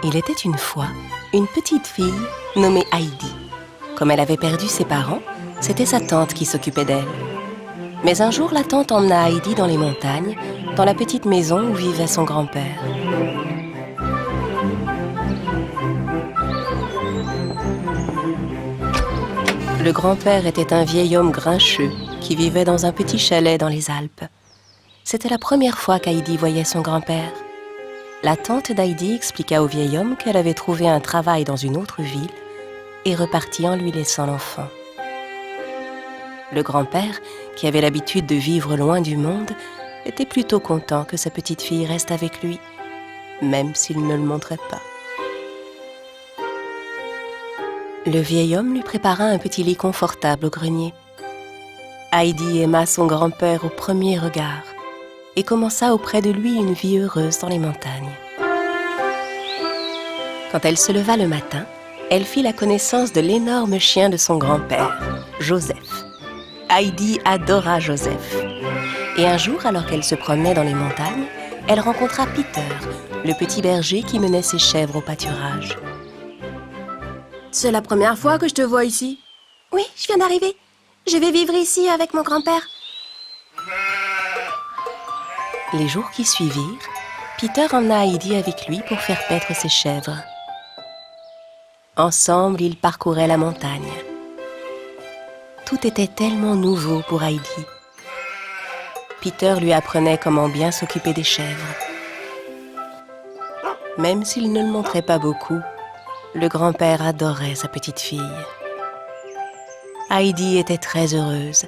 Il était une fois une petite fille nommée Heidi. Comme elle avait perdu ses parents, c'était sa tante qui s'occupait d'elle. Mais un jour, la tante emmena Heidi dans les montagnes, dans la petite maison où vivait son grand-père. Le grand-père était un vieil homme grincheux qui vivait dans un petit chalet dans les Alpes. C'était la première fois qu'Heidi voyait son grand-père. La tante d'Heidi expliqua au vieil homme qu'elle avait trouvé un travail dans une autre ville et repartit en lui laissant l'enfant. Le grand-père, qui avait l'habitude de vivre loin du monde, était plutôt content que sa petite fille reste avec lui, même s'il ne le montrait pas. Le vieil homme lui prépara un petit lit confortable au grenier. Heidi aima son grand-père au premier regard et commença auprès de lui une vie heureuse dans les montagnes. Quand elle se leva le matin, elle fit la connaissance de l'énorme chien de son grand-père, Joseph. Heidi adora Joseph. Et un jour, alors qu'elle se promenait dans les montagnes, elle rencontra Peter, le petit berger qui menait ses chèvres au pâturage. « C'est la première fois que je te vois ici ?» ?»« Oui, je viens d'arriver. Je vais vivre ici avec mon grand-père. » Les jours qui suivirent, Peter emmena Heidi avec lui pour faire paître ses chèvres. Ensemble, ils parcouraient la montagne. Tout était tellement nouveau pour Heidi. Peter lui apprenait comment bien s'occuper des chèvres. Même s'il ne le montrait pas beaucoup, le grand-père adorait sa petite fille. Heidi était très heureuse.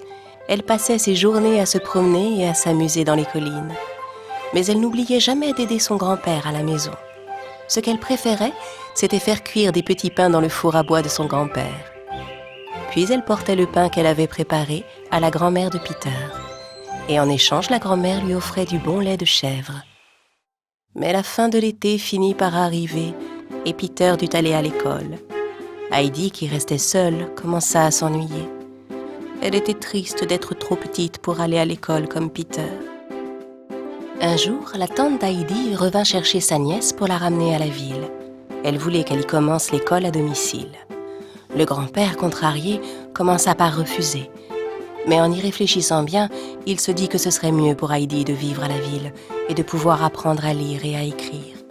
Elle passait ses journées à se promener et à s'amuser dans les collines. Mais elle n'oubliait jamais d'aider son grand-père à la maison. Ce qu'elle préférait, c'était faire cuire des petits pains dans le four à bois de son grand-père. Puis elle portait le pain qu'elle avait préparé à la grand-mère de Peter. Et en échange, la grand-mère lui offrait du bon lait de chèvre. Mais la fin de l'été finit par arriver et Peter dut aller à l'école. Heidi, qui restait seule, commença à s'ennuyer. Elle était triste d'être trop petite pour aller à l'école comme Peter. Un jour, la tante d'Heidi revint chercher sa nièce pour la ramener à la ville. Elle voulait qu'elle y commence l'école à domicile. Le grand-père, contrarié, commença par refuser. Mais en y réfléchissant bien, il se dit que ce serait mieux pour Heidi de vivre à la ville et de pouvoir apprendre à lire et à écrire. «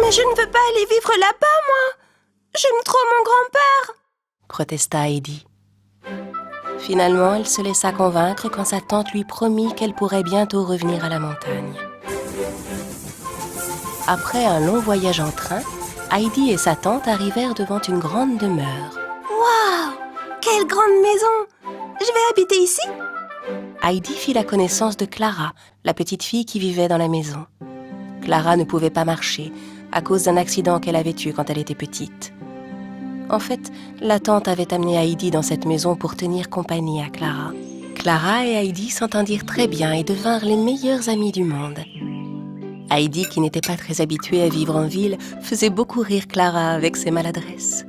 Mais je ne veux pas aller vivre là-bas, moi. J'aime trop mon grand-père » protesta Heidi. Finalement, elle se laissa convaincre quand sa tante lui promit qu'elle pourrait bientôt revenir à la montagne. Après un long voyage en train, Heidi et sa tante arrivèrent devant une grande demeure. Waouh! Quelle grande maison! Je vais habiter ici? Heidi fit la connaissance de Clara, la petite fille qui vivait dans la maison. Clara ne pouvait pas marcher à cause d'un accident qu'elle avait eu quand elle était petite. En fait, la tante avait amené Heidi dans cette maison pour tenir compagnie à Clara. Clara et Heidi s'entendirent très bien et devinrent les meilleures amies du monde. Heidi, qui n'était pas très habituée à vivre en ville, faisait beaucoup rire Clara avec ses maladresses.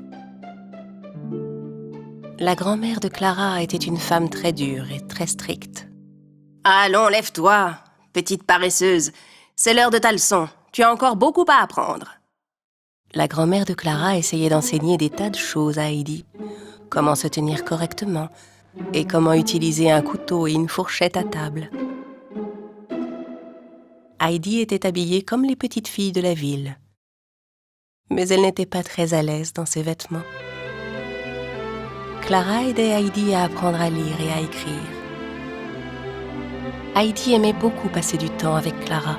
La grand-mère de Clara était une femme très dure et très stricte. « Allons, lève-toi, petite paresseuse. C'est l'heure de ta leçon. Tu as encore beaucoup à apprendre. » La grand-mère de Clara essayait d'enseigner des tas de choses à Heidi. Comment se tenir correctement et comment utiliser un couteau et une fourchette à table. Heidi était habillée comme les petites filles de la ville. Mais elle n'était pas très à l'aise dans ses vêtements. Clara aidait Heidi à apprendre à lire et à écrire. Heidi aimait beaucoup passer du temps avec Clara.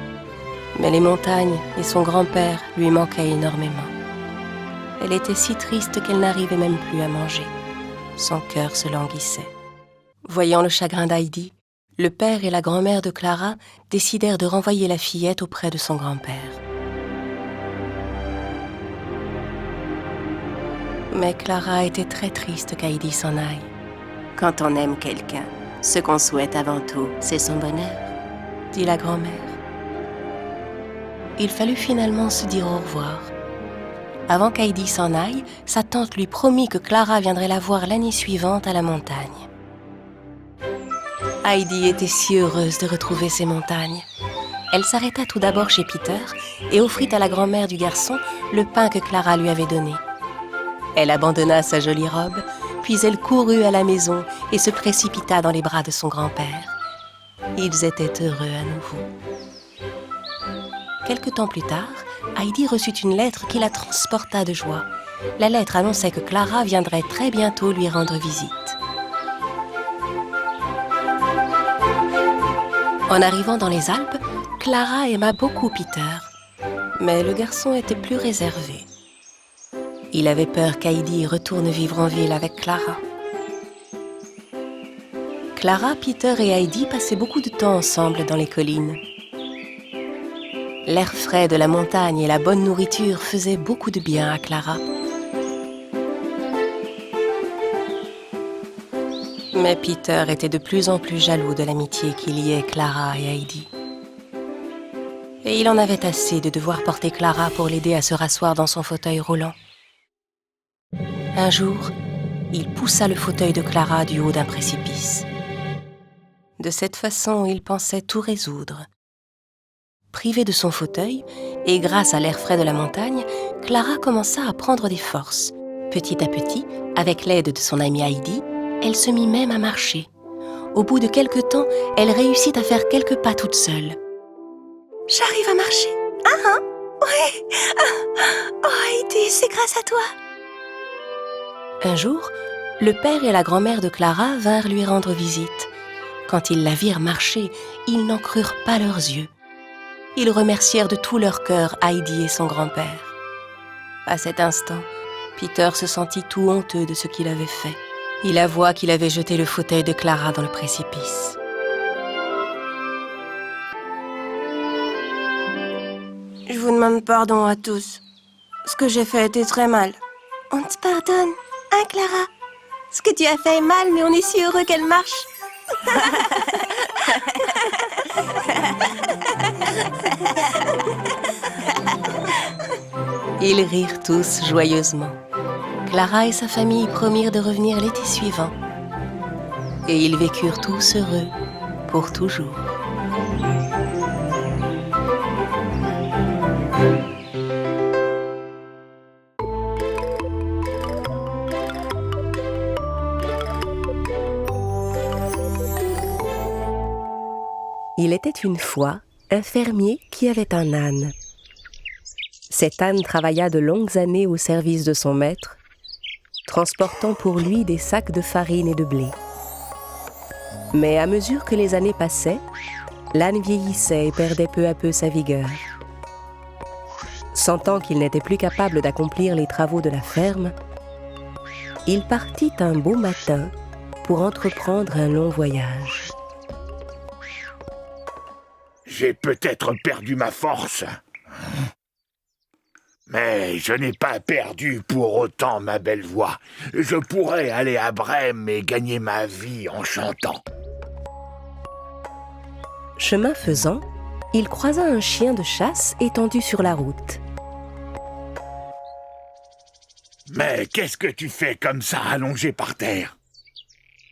Mais les montagnes et son grand-père lui manquaient énormément. Elle était si triste qu'elle n'arrivait même plus à manger. Son cœur se languissait. Voyant le chagrin d'Heidi, le père et la grand-mère de Clara décidèrent de renvoyer la fillette auprès de son grand-père. Mais Clara était très triste qu'Heidi s'en aille. Quand on aime quelqu'un, ce qu'on souhaite avant tout, c'est son bonheur, dit la grand-mère. Il fallut finalement se dire au revoir. Avant qu'Heidi s'en aille, sa tante lui promit que Clara viendrait la voir l'année suivante à la montagne. Heidi était si heureuse de retrouver ces montagnes. Elle s'arrêta tout d'abord chez Peter et offrit à la grand-mère du garçon le pain que Clara lui avait donné. Elle abandonna sa jolie robe, puis elle courut à la maison et se précipita dans les bras de son grand-père. Ils étaient heureux à nouveau. Quelque temps plus tard, Heidi reçut une lettre qui la transporta de joie. La lettre annonçait que Clara viendrait très bientôt lui rendre visite. En arrivant dans les Alpes, Clara aima beaucoup Peter, mais le garçon était plus réservé. Il avait peur qu'Heidi retourne vivre en ville avec Clara. Clara, Peter et Heidi passaient beaucoup de temps ensemble dans les collines. L'air frais de la montagne et la bonne nourriture faisaient beaucoup de bien à Clara. Mais Peter était de plus en plus jaloux de l'amitié qui liait Clara et Heidi. Et il en avait assez de devoir porter Clara pour l'aider à se rasseoir dans son fauteuil roulant. Un jour, il poussa le fauteuil de Clara du haut d'un précipice. De cette façon, il pensait tout résoudre. Privée de son fauteuil, et grâce à l'air frais de la montagne, Clara commença à prendre des forces. Petit à petit, avec l'aide de son amie Heidi, elle se mit même à marcher. Au bout de quelque temps, elle réussit à faire quelques pas toute seule. « J'arrive à marcher. Ouais. Oh, Heidi, c'est grâce à toi. » Un jour, le père et la grand-mère de Clara vinrent lui rendre visite. Quand ils la virent marcher, ils n'en crurent pas leurs yeux. Ils remercièrent de tout leur cœur Heidi et son grand-père. À cet instant, Peter se sentit tout honteux de ce qu'il avait fait. Il avoua qu'il avait jeté le fauteuil de Clara dans le précipice. Je vous demande pardon à tous. Ce que j'ai fait était très mal. On te pardonne, hein, Clara? Ce que tu as fait est mal, mais on est si heureux qu'elle marche. Ils rirent tous joyeusement. Clara et sa famille promirent de revenir l'été suivant. Et ils vécurent tous heureux pour toujours. Il était une fois un fermier qui avait un âne. Cet âne travailla de longues années au service de son maître, transportant pour lui des sacs de farine et de blé. Mais à mesure que les années passaient, l'âne vieillissait et perdait peu à peu sa vigueur. Sentant qu'il n'était plus capable d'accomplir les travaux de la ferme, il partit un beau matin pour entreprendre un long voyage. J'ai peut-être perdu ma force, mais je n'ai pas perdu pour autant ma belle voix. Je pourrais aller à Brême et gagner ma vie en chantant. Chemin faisant, il croisa un chien de chasse étendu sur la route. Mais qu'est-ce que tu fais comme ça, allongé par terre?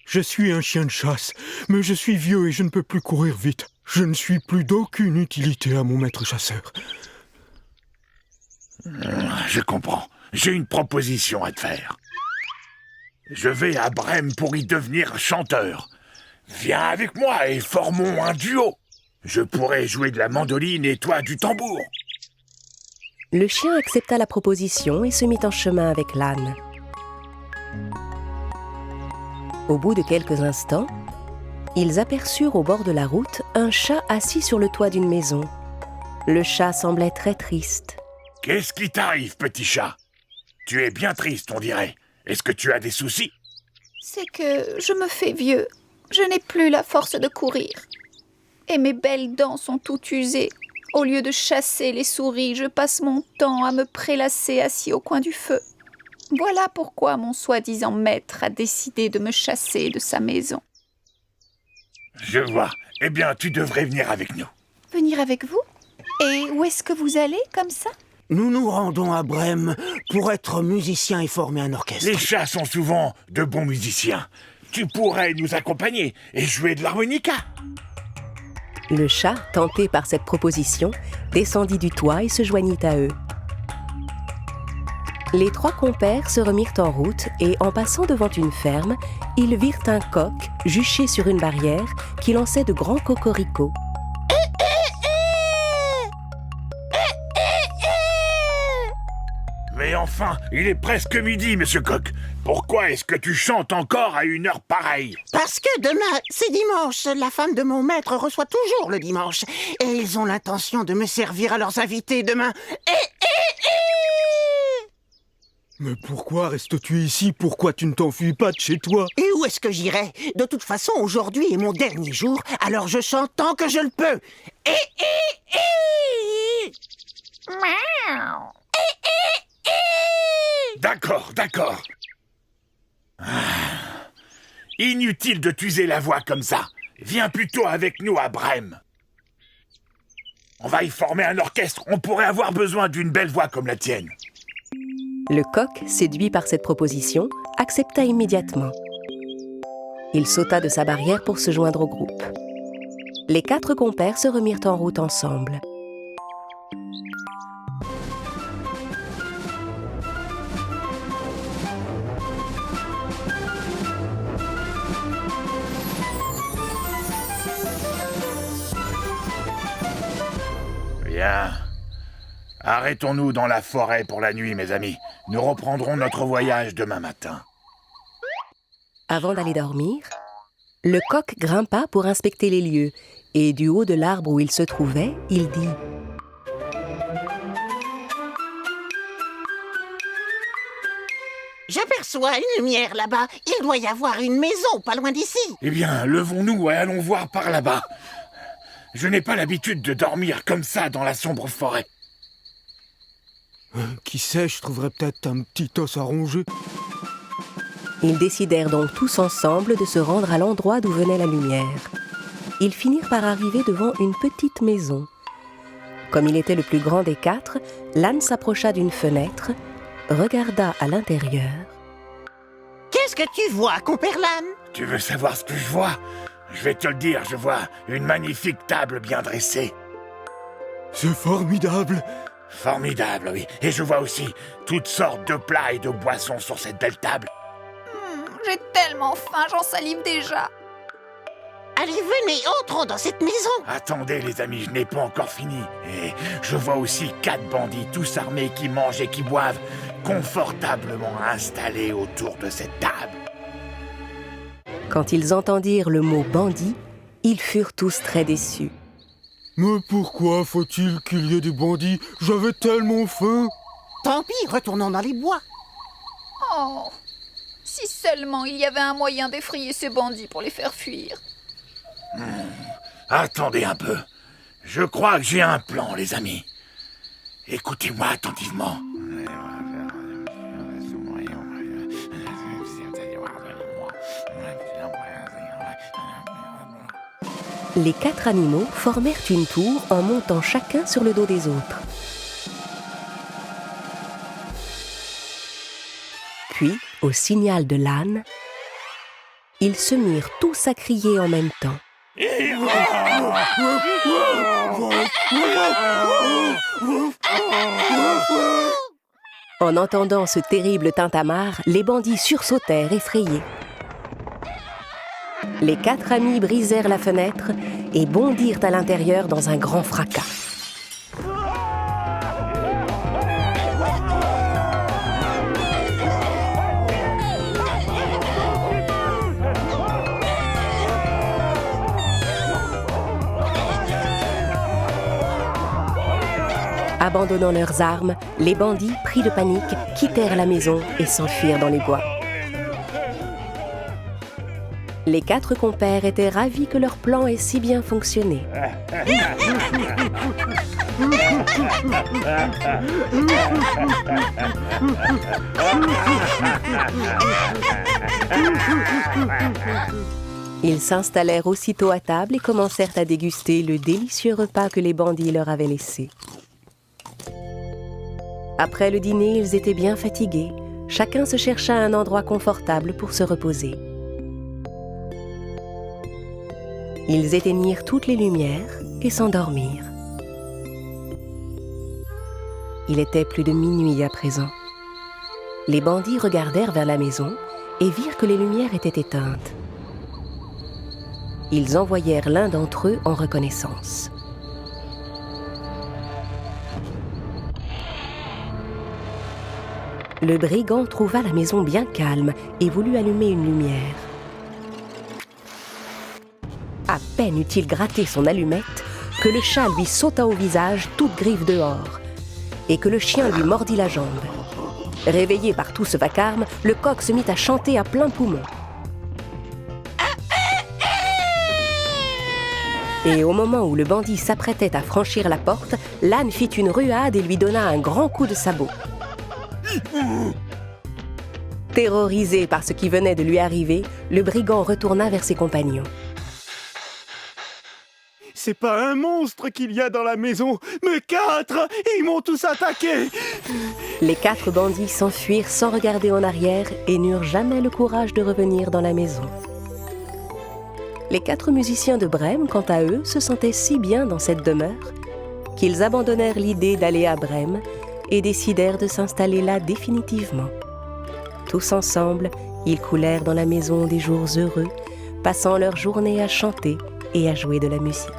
Je suis un chien de chasse, mais je suis vieux et je ne peux plus courir vite. Je ne suis plus d'aucune utilité à mon maître chasseur. Je comprends. J'ai une proposition à te faire. Je vais à Brême pour y devenir chanteur. Viens avec moi et formons un duo. Je pourrai jouer de la mandoline et toi du tambour. Le chien accepta la proposition et se mit en chemin avec l'âne. Au bout de quelques instants, ils aperçurent au bord de la route un chat assis sur le toit d'une maison. Le chat semblait très triste. « Qu'est-ce qui t'arrive, petit chat? Tu es bien triste, on dirait. Est-ce que tu as des soucis? » C'est que je me fais vieux. Je n'ai plus la force de courir. Et mes belles dents sont toutes usées. Au lieu de chasser les souris, je passe mon temps à me prélasser assis au coin du feu. Voilà pourquoi mon soi-disant maître a décidé de me chasser de sa maison. Je vois. Eh bien, tu devrais venir avec nous. Venir avec vous? Et où est-ce que vous allez, comme ça? Nous nous rendons à Brême pour être musiciens et former un orchestre. Les chats sont souvent de bons musiciens. Tu pourrais nous accompagner et jouer de l'harmonica. Le chat, tenté par cette proposition, descendit du toit et se joignit à eux. Les 3 compères se remirent en route et, en passant devant une ferme, ils virent un coq juché sur une barrière qui lançait de grands cocoricots. Mais enfin, il est presque midi, monsieur Coq. Pourquoi est-ce que tu chantes encore à une heure pareille? Parce que demain, c'est dimanche. La femme de mon maître reçoit toujours le dimanche. Et ils ont l'intention de me servir à leurs invités demain. Mais pourquoi restes-tu ici? Pourquoi tu ne t'enfuis pas de chez toi? Et où est-ce que j'irai? De toute façon, aujourd'hui est mon dernier jour, alors je chante tant que je le peux. D'accord, d'accord. Inutile de t'user la voix comme ça. Viens plutôt avec nous à Brême. On va y former un orchestre. On pourrait avoir besoin d'une belle voix comme la tienne. Le coq, séduit par cette proposition, accepta immédiatement. Il sauta de sa barrière pour se joindre au groupe. Les 4 compères se remirent en route ensemble. Bien. Arrêtons-nous dans la forêt pour la nuit, mes amis. Nous reprendrons notre voyage demain matin. Avant d'aller dormir, le coq grimpa pour inspecter les lieux et du haut de l'arbre où il se trouvait, il dit « J'aperçois une lumière là-bas. Il doit y avoir une maison pas loin d'ici. » Eh bien, levons-nous et allons voir par là-bas. Je n'ai pas l'habitude de dormir comme ça dans la sombre forêt. Qui sait, je trouverais peut-être un petit os à ronger. Ils décidèrent donc tous ensemble de se rendre à l'endroit d'où venait la lumière. Ils finirent par arriver devant une petite maison. Comme il était le plus grand des 4, l'âne s'approcha d'une fenêtre, regarda à l'intérieur. « Qu'est-ce que tu vois, compère l'âne ?» Tu veux savoir ce que je vois? Je vais te le dire, je vois une magnifique table bien dressée. C'est formidable! Formidable, oui. Et je vois aussi toutes sortes de plats et de boissons sur cette belle table. J'ai tellement faim, j'en salive déjà. Allez, venez, entrons dans cette maison. Attendez, les amis, je n'ai pas encore fini. Et je vois aussi 4 bandits, tous armés, qui mangent et qui boivent, confortablement installés autour de cette table. Quand ils entendirent le mot « bandit », ils furent tous très déçus. Mais pourquoi faut-il qu'il y ait des bandits? J'avais tellement faim. Tant pis, retournons dans les bois. Oh, si seulement il y avait un moyen d'effrayer ces bandits pour les faire fuir. Attendez un peu. Je crois que j'ai un plan, les amis. Écoutez-moi attentivement. Les 4 animaux formèrent une tour en montant chacun sur le dos des autres. Puis, au signal de l'âne, ils se mirent tous à crier en même temps. En entendant ce terrible tintamarre, les bandits sursautèrent effrayés. Les 4 amis brisèrent la fenêtre et bondirent à l'intérieur dans un grand fracas. Abandonnant leurs armes, les bandits, pris de panique, quittèrent la maison et s'enfuirent dans les bois. Les 4 compères étaient ravis que leur plan ait si bien fonctionné. Ils s'installèrent aussitôt à table et commencèrent à déguster le délicieux repas que les bandits leur avaient laissé. Après le dîner, ils étaient bien fatigués. Chacun se chercha un endroit confortable pour se reposer. Ils éteignirent toutes les lumières et s'endormirent. Il était plus de minuit à présent. Les bandits regardèrent vers la maison et virent que les lumières étaient éteintes. Ils envoyèrent l'un d'entre eux en reconnaissance. Le brigand trouva la maison bien calme et voulut allumer une lumière. À peine eut-il gratté son allumette que le chat lui sauta au visage, toute griffe dehors, et que le chien lui mordit la jambe. Réveillé par tout ce vacarme, le coq se mit à chanter à plein poumon. Et au moment où le bandit s'apprêtait à franchir la porte, l'âne fit une ruade et lui donna un grand coup de sabot. Terrorisé par ce qui venait de lui arriver, le brigand retourna vers ses compagnons. C'est pas un monstre qu'il y a dans la maison, mais 4! Ils m'ont tous attaqué! Les 4 bandits s'enfuirent sans regarder en arrière et n'eurent jamais le courage de revenir dans la maison. Les 4 musiciens de Brême, quant à eux, se sentaient si bien dans cette demeure qu'ils abandonnèrent l'idée d'aller à Brême et décidèrent de s'installer là définitivement. Tous ensemble, ils coulèrent dans la maison des jours heureux, passant leur journée à chanter et à jouer de la musique.